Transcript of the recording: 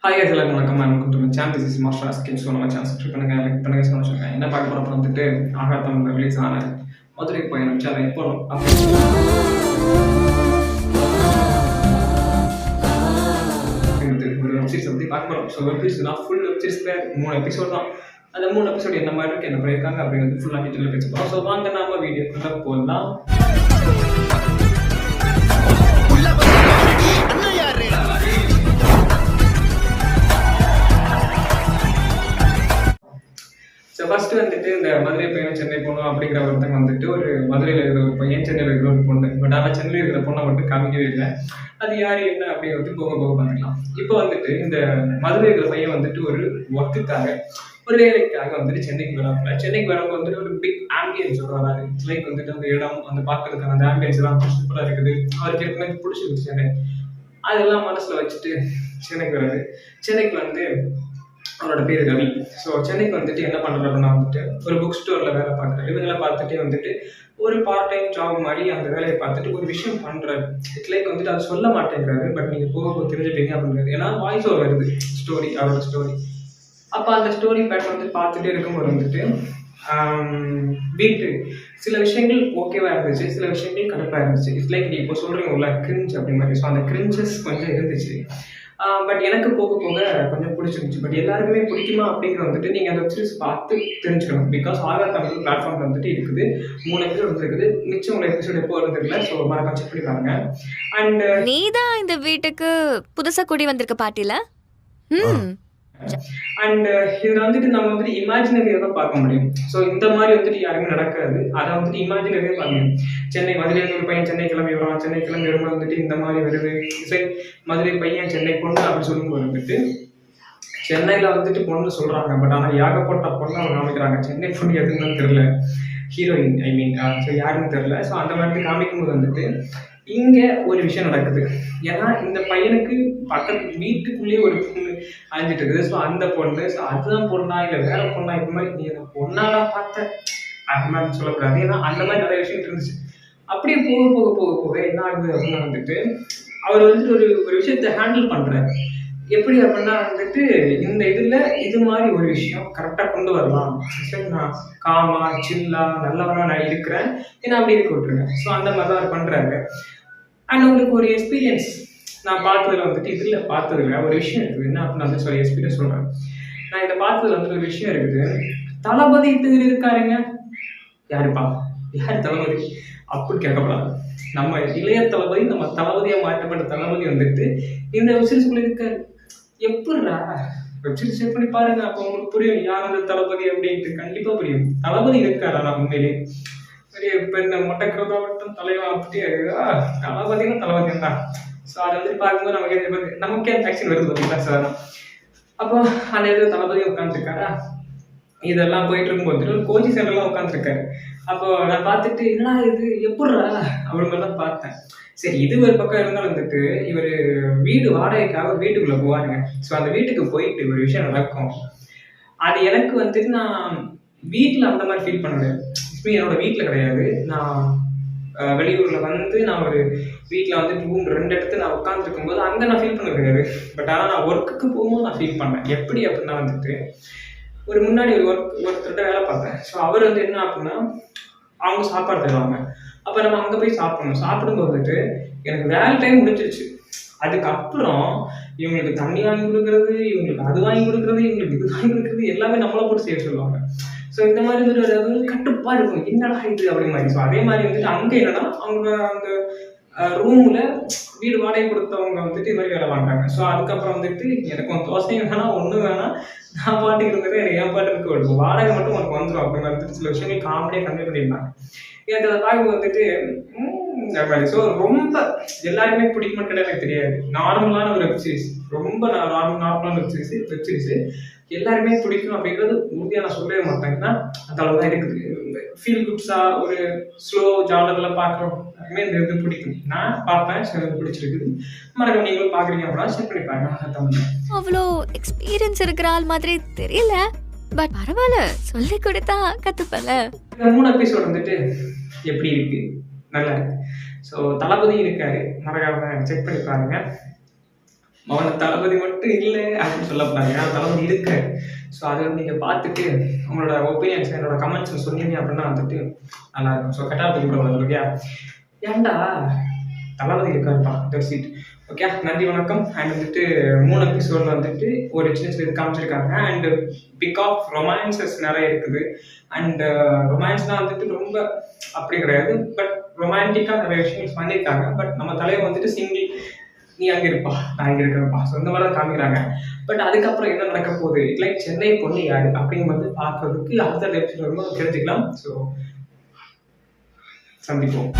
Hi guys, எல்லாருக்கும் வணக்கம். நான் குத்துமன் சேனல். திஸ் இஸ் மாஸ்டர் ஆஸ்கின். ஸோ நம்ம சேனல் சப்ஸ்கிரைப் பண்ணுங்க, லைக் பண்ணுங்க, சொல்லுங்க. என்ன பார்க்க போகிறோம் வந்துட்டு ஆகாத்தம் ரிலீஸ் ஆன மதுரை பயணம் சேனல் போகணும் அப்படிங்கிறது ஒரு வெப் சீரிஸ் பற்றி பார்க்க போகிறோம். ஸோ வெப் சீரிஸ் நான் ஃபுல் வெப் சீரிஸ் 3 எபிசோட் தான். அந்த 3 எபிசோடு என்ன மாதிரி இருக்குது, என்ன பண்ணியிருக்காங்க அப்படிங்கிறது ஃபுல்லாக டீட்டெயில் பேச போகிறோம். ஸோ வாங்க நாம வீடியோக்குள்ளே போகலாம். ஸோ ஃபஸ்ட்டு வந்துட்டு இந்த மதுரை பையன் சென்னை போகணும் அப்படிங்கிற ஒருத்தங்க வந்துட்டு ஒரு மதுரையில் இருக்கிற ஒரு பையன், சென்னையில் இருக்கிற ஒரு பொண்ணு. பட் ஆனால் சென்னையில் இருக்கிற பொண்ணை மட்டும் காமிக்கவே இல்லை. அது யார் என்ன அப்படின்னு வந்து போக போக பார்த்துக்கலாம். இப்போ வந்துட்டு இந்த மதுரை இருக்கிற பையன் வந்துட்டு ஒரு ஒர்க்குக்காக, ஒரு வேலைக்காக வந்துட்டு சென்னைக்கு வராங்க. சென்னைக்கு வரவங்க வந்துட்டு ஒரு பிக் ஆம்பியன்ஸோட வராது. லைக் வந்துட்டு அந்த இடம் வந்து பார்க்கறதுக்கான அந்த ஆம்பியன்ஸ் எல்லாம் சூப்பராக இருக்குது. அவருக்கு ஏற்கனவே பிடிச்சிருக்கு சென்னை. அதெல்லாம் மனசில் வச்சுட்டு சென்னைக்கு வராது. சென்னைக்கு வந்து அவரோட பேர் ரவி. ஸோ சென்னைக்கு வந்துட்டு என்ன பண்ணுறாரு அப்படின்னா வந்துட்டு ஒரு புக் ஸ்டோரில் வேலை பார்க்குறாரு. வேலை பார்த்துட்டே வந்துட்டு ஒரு பார்ட் டைம் ஜாப் மாதிரி அந்த வேலையை பார்த்துட்டு ஒரு விஷயம் பண்ணுறாரு. இட்ஸ் லைக் வந்துட்டு அதை சொல்ல மாட்டேங்கிறாரு. பட் நீங்கள் போக தெரிஞ்சுட்டீங்க அப்படிங்கிறது. ஏன்னா வாய்ஸ் ஓவர் வருது ஸ்டோரி, அவரோட ஸ்டோரி. அப்போ அந்த ஸ்டோரி பேட்டர் வந்து பார்த்துட்டே இருக்கும்போது வந்துட்டு வீட்டு சில விஷயங்கள் ஓகேவா இருந்துச்சு, சில விஷயங்கள் கடுப்பாக இருந்துச்சு. இட்ஸ் லைக் நீ இப்போ சொல்கிறீங்களா கிரிஞ்ச் அப்படி மாதிரி. ஸோ அந்த கிரிஞ்சஸ் கொஞ்சம் இருந்துச்சு. பட் எனக்கு போக போக கொஞ்சம் பிடிச்சிருந்துச்சு. பட் எல்லாருக்குமே பிடிக்குமா அப்படிங்கிற வந்துட்டு நீங்கள் அந்த வெப்சீரிஸ் பார்த்து தெரிஞ்சுக்கணும். பிகாஸ் ஆகா தமிழ் பிளாட்ஃபார்ம் வந்துட்டு இருக்குது. 3 எபிசோட் வந்துருக்குது. மிச்சம் 1 எபிசோட் எப்போ வருது தெரியல. ஸோ மறக்காம செக் பண்ணி பாருங்க. அண்ட் நீ தான் இந்த வீட்டுக்கு புதுசா குடி வந்திருக்க பாட்டில. அண்ட் இதில் வந்துட்டு நம்ம வந்துட்டு இமேஜினரியாக தான் பார்க்க முடியும். ஸோ இந்த மாதிரி வந்துட்டு யாருமே நடக்காது. அதை வந்துட்டு இமேஜினரியாக பார்க்க முடியும். சென்னை மதுரையிலேருந்து ஒரு பையன் சென்னை கிளம்பி வரான். சென்னை கிளம்பி வரும்போது வந்துட்டு இந்த மாதிரி வருது. சரி, மதுரை பையன் சென்னை பொண்ணு அப்படி சொல்லும்போது வந்துட்டு சென்னையில் வந்துட்டு பொண்ணு சொல்கிறாங்க. பட் ஆனால் ஏகப்பட்ட பொண்ணு அவங்க காமிக்கிறாங்க. சென்னை பொண்ணு எதுன்னு தெரியல, ஹீரோயின் ஐ மீன். ஸோ யாருன்னு தெரியல. ஸோ அந்த மாதிரி காமிக்கும்போது வந்துட்டு இங்கே ஒரு விஷயம் நடக்குது. ஏன்னா இந்த பையனுக்கு பக்கத்து வீட்டுக்குள்ளேயே ஒரு பொண்ணு அழிஞ்சிட்டு இருக்குது. ஸோ அந்த பொண்ணு, ஸோ அதுதான் பொண்ணா இல்லை வேற பொண்ணா, இது மாதிரி நீ அந்த பொண்ணாடா பார்த்த அது மாதிரி சொல்லக்கூடாது. ஏன்னா அந்த மாதிரி நிறைய விஷயம் இருந்துச்சு. அப்படியே போக போக போக போக என்ன ஆகுது அப்படின்னா வந்துட்டு அவர் வந்துட்டு ஒரு விஷயத்தை ஹேண்டில் பண்ணுறாரு. எப்படி அப்படின்னா வந்துட்டு இந்த இதில் இது மாதிரி ஒரு விஷயம் கரெக்டாக கொண்டு வரலாம். நான் காமா சில்லா நல்லவனா நான் இருக்கிறேன், ஏன்னா அப்படி இருக்க விட்டுருங்க. ஸோ அந்த மாதிரி தான் அவர் பண்ணுறாரு. அண்ட் உங்களுக்கு ஒரு எக்ஸ்பீரியன்ஸ் நான் பார்த்ததில் வந்துட்டு இதில் பார்த்ததில்ல ஒரு விஷயம் இருக்குது. என்ன அப்படின்னு வந்து சொல்லி எக்ஸ்பீரியன்ஸ் சொல்கிறேன். நான் இதை பார்த்ததில் வந்துட்டு ஒரு விஷயம் இருக்குது. தளபதி இருக்காருங்க. யாருப்பா, யார் தளபதி அப்படி கேட்கப்படாது. நம்ம இளைய தளபதி, நம்ம தளபதியாக மாற்றப்பட்ட தளபதி வந்துட்டு இந்த வெப்சீரிஸ்குள்ளே இருக்காரு. எப்படிடா வெப்சீரிஸ் செக் பண்ணி பாருங்க, அப்போ உங்களுக்கு புரியும் யார் அந்த தளபதி அப்படின்ட்டு. கண்டிப்பாக புரியும். தளபதி இருக்காரா நான் உண்மையிலே பெரிய பெண்ண மொட்டைக்கிறதாகட்டும் தலைவன் அப்படியே தளபதினா தளபதியம் தான். ஸோ அதை வந்துட்டு பார்க்கும்போது நமக்கே ஆக்ஷன் வருது பார்த்தீங்களா சார். அப்போ அந்த இடத்துல தளபதி உட்காந்துருக்காரா. இதெல்லாம் போயிட்டு இருக்கும்போது ஒரு கோச்சிங் சென்டர்லாம் உட்காந்துருக்காரு. அப்போ நான் பார்த்துட்டு என்னடா இது எப்படிரா அப்படிங்கலாம் பார்த்தேன். சரி, இது ஒரு பக்கம் இருந்தாலும் வந்துட்டு இவர் வீடு வாடகைக்காக வீட்டுக்குள்ளே போவாருங்க. ஸோ அந்த வீட்டுக்கு போயிட்டு ஒரு விஷயம் நடக்கும். அது எனக்கு வந்துட்டு நான் வீட்டில் அந்த மாதிரி ஃபீல் பண்ண முடியாது. என்னோட வீட்டில் கிடையாது. நான் வெளியூரில் வந்து நான் ஒரு வீட்டில் வந்து ரூம் 2 இடத்துல நான் உட்காந்துருக்கும் போது அங்கே நான் ஃபீல் பண்ண கிடையாது. பட் ஆனால் நான் ஒர்க்குக்கு போகும்போது நான் ஃபீல் பண்ணேன். எப்படி அப்படின்னா வந்துட்டு ஒரு முன்னாடி ஒருத்தர்கிட்ட வேலை பார்த்தேன். ஸோ அவர் வந்து என்ன அப்படின்னா அவங்க சாப்பாடு தருவாங்க. அப்போ நம்ம அங்கே போய் சாப்பிடணும். சாப்பிடும்போது வந்துட்டு எனக்கு வேலை டைம் முடிஞ்சிருச்சு. அதுக்கப்புறம் இவங்களுக்கு தண்ணி வாங்கி கொடுக்குறது, இவங்களுக்கு அது வாங்கி கொடுக்குறது, இவங்களுக்கு இது வாங்கி கொடுக்குறது எல்லாமே நம்மளை போட்டு செய்ய சொல்லுவாங்க. ஸோ இந்த மாதிரி ஒரு அதாவது கட்டுப்பாடு இருக்கும். என்னடா இது அப்படி மாதிரி. ஸோ அதே மாதிரி வந்துட்டு அங்கே என்னன்னா அவங்க அந்த ரூமில் வீடு வாடகை கொடுத்தவங்க வந்துட்டு இது மாதிரி வேலை வாங்குறாங்க. ஸோ அதுக்கப்புறம் வந்துட்டு எனக்கு ஒரு தோசையும் வேணாம், ஒன்றும் வேணாம், நான் பாட்டுக்கு இருந்தது எனக்கு என் பாட்டு இருக்க விடுவோம், வாடகை மட்டும் உனக்கு வந்துடும் அப்படின்னு வந்துட்டு சில விஷயங்கள் காமெடியாக கன்வே பண்ணியிருந்தாங்க. எனக்கு அதை பார்க்கும் வந்துட்டு ஸோ ரொம்ப எல்லாருமே பிடிக்குமான்னு கேட்டால் எனக்கு தெரியாது. நார்மலான ஒரு வெப்சீரிஸ், ரொம்ப நார்மலான வெப்சீரிஸ் எல்லாருமே பிடிக்கும் அப்படிங்கிறது உறுதியாக நான் சொல்லவே மாட்டேன். ஏன்னா அந்த அளவு தான் இருக்குது. ஃபீல் குட்ஸாக ஒரு ஸ்லோ ஜானரில் பார்க்குறோம் இந்த இது பிடிக்கும். நான் பார்ப்பேன், எனக்கு பிடிச்சிருக்குது. மறக்காம நீங்களும் பார்க்குறீங்க அப்படின்னா செக் பண்ணி பாருங்க. அவ்வளோ எக்ஸ்பீரியன்ஸ் இருக்கிற ஆள் மாதிரி தெரியல, பட் பரவாயில்ல, சொல்லி கொடுத்தா கற்றுப்பல. இந்த 3 எபிசோட் வந்துட்டு எப்படி இருக்கு, நல்லா இருக்கு. ஸோ தளபதி இருக்காரு, மறக்காம செக் பண்ணி பாருங்க. அவனை தளபதி மட்டும் இல்லை அப்படின்னு சொல்லப்படாது, ஏன்னா தளபதி இருக்கு. ஸோ அதை வந்து நீங்கள் பார்த்துட்டு உங்களோட ஒப்பீனியன்ஸ் என்னோட கமெண்ட்ஸ் சொன்னீங்க அப்படின்னா வந்துட்டு நல்லா இருக்கும். ஸோ கட்டாயத்துக்கு கூட ஓகே, ஏன்டா தளபதி இருக்காருப்பா, தட்ஸ் இட். ஓகே, நன்றி வணக்கம். அண்ட் வந்துட்டு 3 எபிசோடில் வந்துட்டு ஒரு சின்ன சின்ன இது காமிச்சிருக்காங்க. அண்ட் பிக் ஆஃப் ரொமான்சஸ் நிறைய இருக்குது. அண்ட் ரொமான்ஸ்னால் வந்துட்டு ரொம்ப அப்படி கிடையாது, பட் ரொமான்டிக்காக நிறைய விஷயங்கள் பண்ணியிருக்காங்க. பட் நம்ம தலைவர் வந்துட்டு சிங்கிள், நீ அங்கே இருப்பா நான் இங்கே இருக்கிறப்பா, ஸோ இந்த மாதிரி தான் காமிக்கிறாங்க. பட் அதுக்கப்புறம் என்ன நடக்க போகுது, லைக் சென்னை பொண்ணு யாரு அப்படின்னு வந்து பார்க்கறதுக்கு அடுத்த எபிசோட் வரும்போது தெரிஞ்சுக்கலாம். ஸோ சந்திப்போம்.